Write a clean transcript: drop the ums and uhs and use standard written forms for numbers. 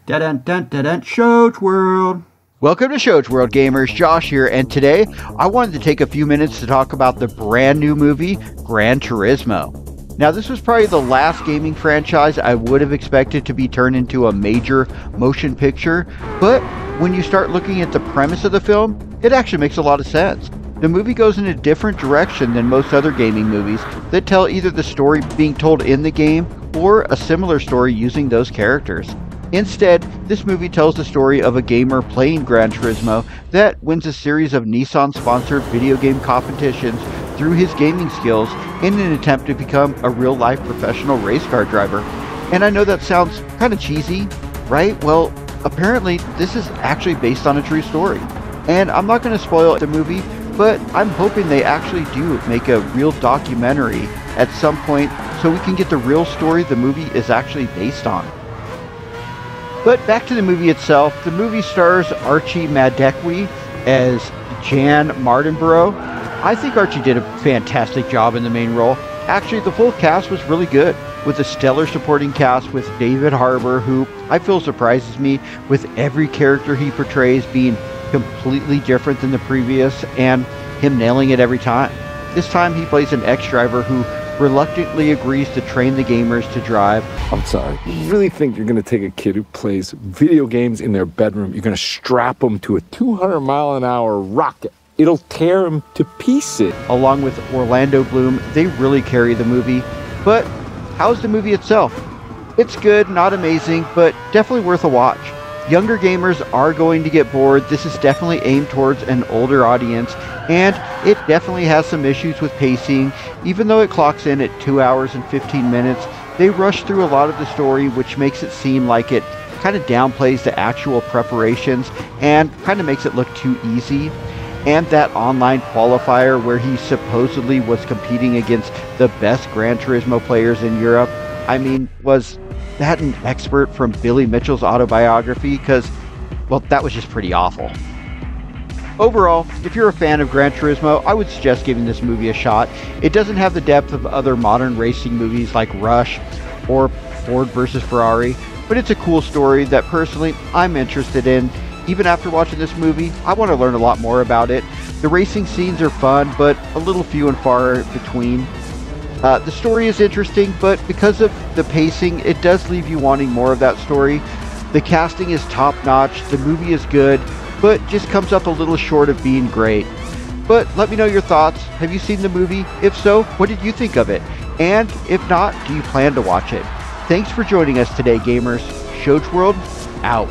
Dun-dun-dun-dun-dun, Shoach World. Welcome to Shoach World, gamers. Josh here, and today I wanted to take a few minutes to talk about the brand new movie, Gran Turismo. Now, this was probably the last gaming franchise I would have expected to be turned into a major motion picture, but when you start looking at the premise of the film, it actually makes a lot of sense. The movie goes in a different direction than most other gaming movies that tell either the story being told in the game or a similar story using those characters. Instead, this movie tells the story of a gamer playing Gran Turismo that wins a series of Nissan-sponsored video game competitions through his gaming skills in an attempt to become a real-life professional race car driver. And I know that sounds kind of cheesy, right? Well, apparently this is actually based on a true story. And I'm not going to spoil the movie, but I'm hoping they actually do make a real documentary at some point so we can get the real story the movie is actually based on. But back to the movie itself, the movie stars Archie Madekwe as Jan Mardenborough. I think Archie did a fantastic job in the main role. Actually, the full cast was really good, with a stellar supporting cast with David Harbour, who I feel surprises me with every character he portrays being completely different than the previous and him nailing it every time. This time he plays an ex-driver who reluctantly agrees to train the gamers to drive. I'm sorry, you really think you're going to take a kid who plays video games in their bedroom, you're going to strap him to a 200-mile-an-hour rocket? It'll tear him to pieces. Along with Orlando Bloom, they really carry the movie. But how's the movie itself? It's good, not amazing, but definitely worth a watch. Younger gamers are going to get bored. This is definitely aimed towards an older audience, and it definitely has some issues with pacing. Even though it clocks in at 2 hours and 15 minutes, they rush through a lot of the story, which makes it seem like it kind of downplays the actual preparations and kind of makes it look too easy. And that online qualifier where he supposedly was competing against the best Gran Turismo players in Europe, I mean, was that an expert from Billy Mitchell's autobiography? Because, well, that was just pretty awful. Overall, if you're a fan of Gran Turismo, I would suggest giving this movie a shot. It doesn't have the depth of other modern racing movies like Rush or Ford vs. Ferrari, but it's a cool story that personally I'm interested in. Even after watching this movie, I want to learn a lot more about it. The racing scenes are fun, but a little few and far between. The story is interesting, but because of the pacing, it does leave you wanting more of that story. The casting is top-notch, the movie is good, but just comes up a little short of being great. But let me know your thoughts. Have you seen the movie? If so, what did you think of it? And if not, do you plan to watch it? Thanks for joining us today, gamers. Shoach World, out.